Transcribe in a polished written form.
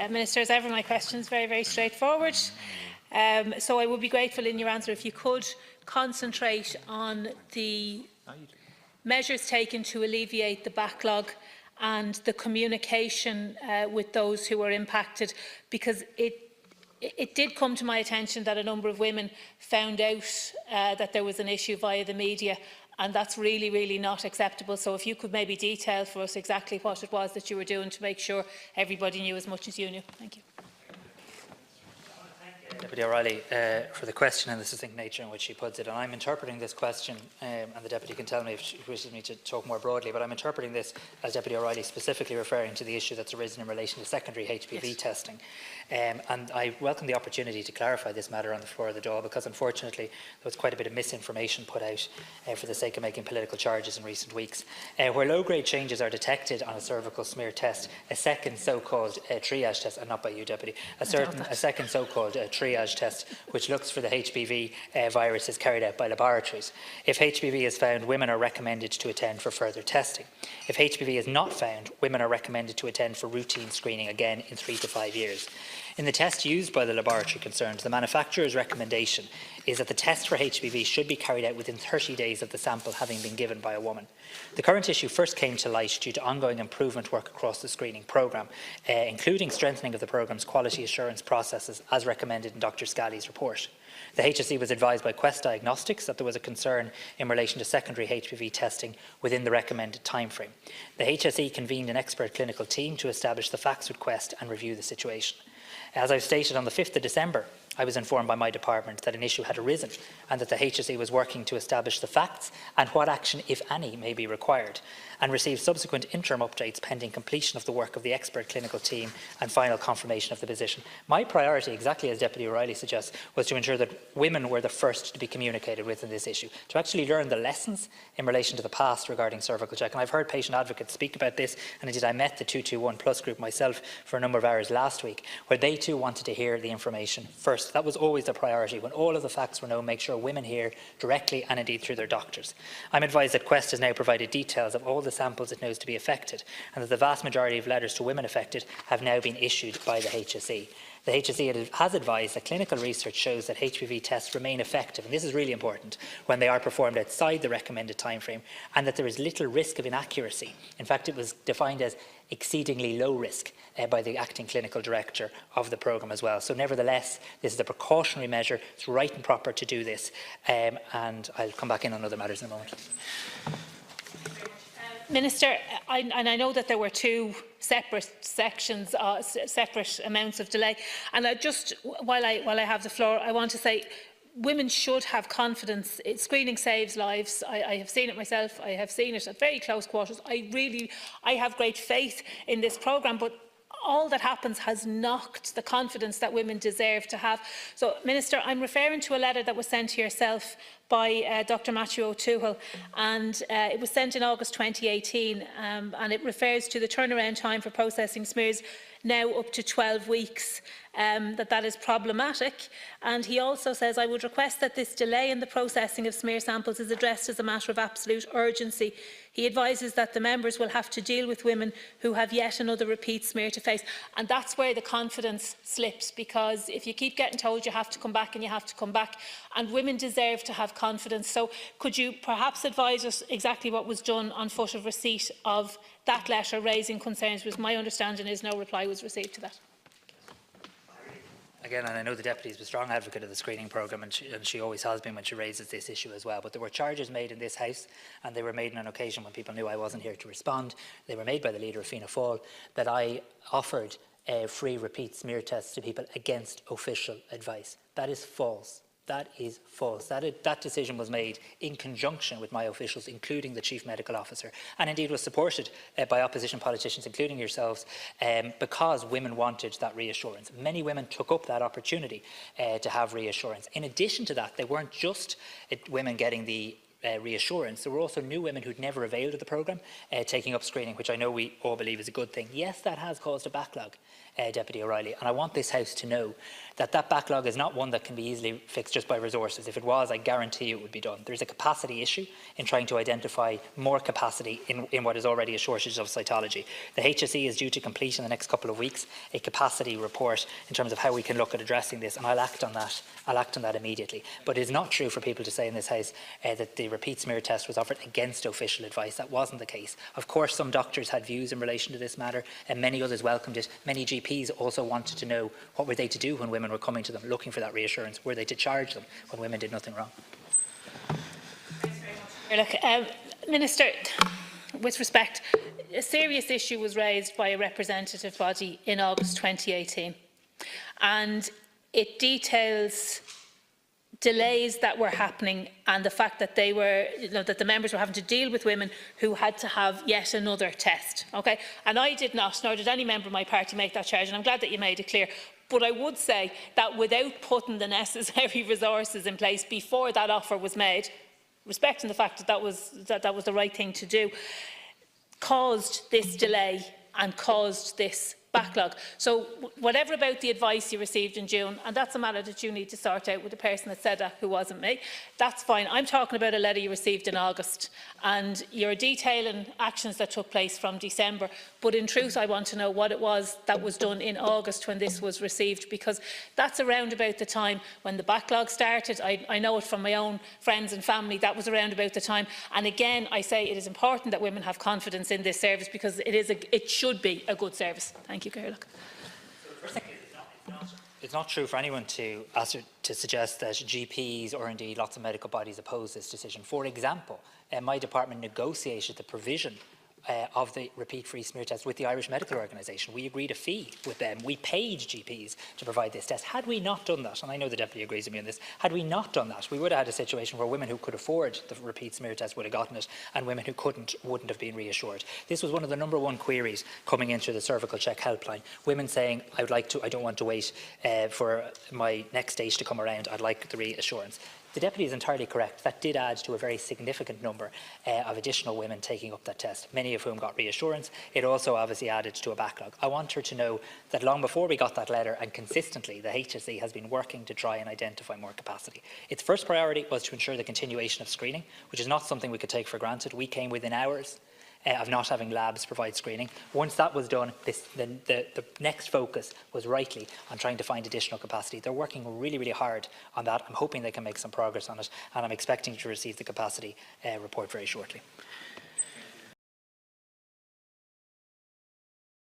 Minister, as ever, my question is very, very straightforward. So I would be grateful in your answer if you could concentrate on the measures taken to alleviate the backlog and the communication with those who were impacted, because it did come to my attention that a number of women found out that there was an issue via the media, and that's really, really not acceptable. So if you could maybe detail for us exactly what it was that you were doing to make sure everybody knew as much as you knew. Thank you. Deputy O'Reilly for the question and the succinct nature in which she puts it. And I'm interpreting this question, and the Deputy can tell me if she wishes me to talk more broadly, but I'm interpreting this as Deputy O'Reilly specifically referring to the issue that's arisen in relation to secondary HPV testing. And I welcome the opportunity to clarify this matter on the floor of the Dáil, because unfortunately there was quite a bit of misinformation put out for the sake of making political charges in recent weeks. Where low-grade changes are detected on a cervical smear test, a second so-called triage test, and not by you, Deputy, a second so-called triage test which looks for the HPV virus is carried out by laboratories. If HPV is found, women are recommended to attend for further testing. If HPV is not found, women are recommended to attend for routine screening again in 3 to 5 years. In the test used by the laboratory concerned, the manufacturer's recommendation is that the test for HPV should be carried out within 30 days of the sample having been given by a woman. The current issue first came to light due to ongoing improvement work across the screening programme, including strengthening of the programme's quality assurance processes as recommended in Dr Scali's report. The HSE was advised by Quest Diagnostics that there was a concern in relation to secondary HPV testing within the recommended timeframe. The HSE convened an expert clinical team to establish the facts with Quest and review the situation. As I stated on the 5th of December, I was informed by my department that an issue had arisen and that the HSE was working to establish the facts and what action, if any, may be required, and received subsequent interim updates pending completion of the work of the expert clinical team and final confirmation of the position. My priority, exactly as Deputy O'Reilly suggests, was to ensure that women were the first to be communicated with in this issue, to actually learn the lessons in relation to the past regarding cervical check. And I've heard patient advocates speak about this, and indeed I met the 221 Plus group myself for a number of hours last week, where they too wanted to hear the information first. That was always the priority. When all of the facts were known, make sure women hear directly and indeed through their doctors. I'm advised that Quest has now provided details of all the samples it knows to be affected, and that the vast majority of letters to women affected have now been issued by the HSE. The HSE has advised that clinical research shows that HPV tests remain effective, and this is really important, when they are performed outside the recommended timeframe, and that there is little risk of inaccuracy. In fact, it was defined as exceedingly low risk by the acting clinical director of the programme as well. So nevertheless, this is a precautionary measure. It's right and proper to do this, and I'll come back in on other matters in a moment. Minister, I know that there were two separate sections, separate amounts of delay, and while I have the floor, I want to say women should have confidence. Screening saves lives. I have seen it myself. I have seen it at very close quarters. I have great faith in this programme, but all that happens has knocked the confidence that women deserve to have. So, Minister, I'm referring to a letter that was sent to yourself by Dr Matthew O'Toole, and it was sent in August 2018, and it refers to the turnaround time for processing smears now up to 12 weeks, that is problematic. And he also says, I would request that this delay in the processing of smear samples is addressed as a matter of absolute urgency. He advises that the members will have to deal with women who have yet another repeat smear to face. And that's where the confidence slips, because if you keep getting told you have to come back and you have to come back, and women deserve to have confidence. So could you perhaps advise us exactly what was done on foot of receipt of that letter raising concerns, because my understanding is no reply was received to that? Again, and I know the Deputy is a strong advocate of the screening programme, and she always has been when she raises this issue as well. But there were charges made in this House, and they were made on an occasion when people knew I wasn't here to respond. They were made by the leader of Fianna Fáil, that I offered free repeat smear tests to people against official advice. That is false. That is false. That decision was made in conjunction with my officials, including the Chief Medical Officer, and indeed was supported by opposition politicians, including yourselves, because women wanted that reassurance. Many women took up that opportunity to have reassurance. In addition to that, they weren't just women getting the reassurance, there were also new women who'd never availed of the programme taking up screening, which I know we all believe is a good thing. Yes, that has caused a backlog, Deputy O'Reilly, and I want this House to know that that backlog is not one that can be easily fixed just by resources. If it was, I guarantee it would be done. There's a capacity issue in trying to identify more capacity in what is already a shortage of cytology. The HSE is due to complete in the next couple of weeks a capacity report in terms of how we can look at addressing this, and I'll act on that. I'll act on that immediately. But it is not true for people to say in this House that the repeat smear test was offered against official advice. That wasn't the case. Of course, some doctors had views in relation to this matter, and many others welcomed it. Many GPs also wanted to know what were they to do when women were coming to them looking for that reassurance. Were they to charge them when women did nothing wrong? Look, Minister, with respect, a serious issue was raised by a representative body in August 2018, and it details delays that were happening and the fact that they were, that the members were having to deal with women who had to have yet another test. Okay, and I did not, nor did any member of my party, make that charge, and I'm glad that you made it clear. But I would say that without putting the necessary resources in place before that offer was made, respecting the fact that that was the right thing to do, caused this delay and caused this backlog. So whatever about the advice you received in June, and that's a matter that you need to sort out with the person that said that, who wasn't me, that's fine. I'm talking about a letter you received in August, and you're detailing actions that took place from December, but in truth I want to know what it was that was done in August when this was received, because that's around about the time when the backlog started. I know it from my own friends and family. That was around about the time, and again I say it is important that women have confidence in this service, because it should be a good service. Thank you, Gerlach. It's not true for anyone to suggest that GPs or indeed lots of medical bodies oppose this decision. For example, my department negotiated the provision of the repeat-free smear test with the Irish Medical Organisation. We agreed a fee with them. We paid GPs to provide this test. Had we not done that, and I know the Deputy agrees with me on this, had we not done that, we would have had a situation where women who could afford the repeat smear test would have gotten it, and women who couldn't wouldn't have been reassured. This was one of the #1 queries coming into the cervical check helpline. Women saying, I don't want to wait for my next stage to come around. I'd like the reassurance. The Deputy is entirely correct. That did add to a very significant number of additional women taking up that test, many of whom got reassurance. It also obviously added to a backlog. I want her to know that long before we got that letter, and consistently, the HSE has been working to try and identify more capacity. Its first priority was to ensure the continuation of screening, which is not something we could take for granted. We came within hours of not having labs provide screening. Once that was done, the next focus was rightly on trying to find additional capacity. They're working really, really hard on that. I'm hoping they can make some progress on it, and I'm expecting to receive the capacity report very shortly.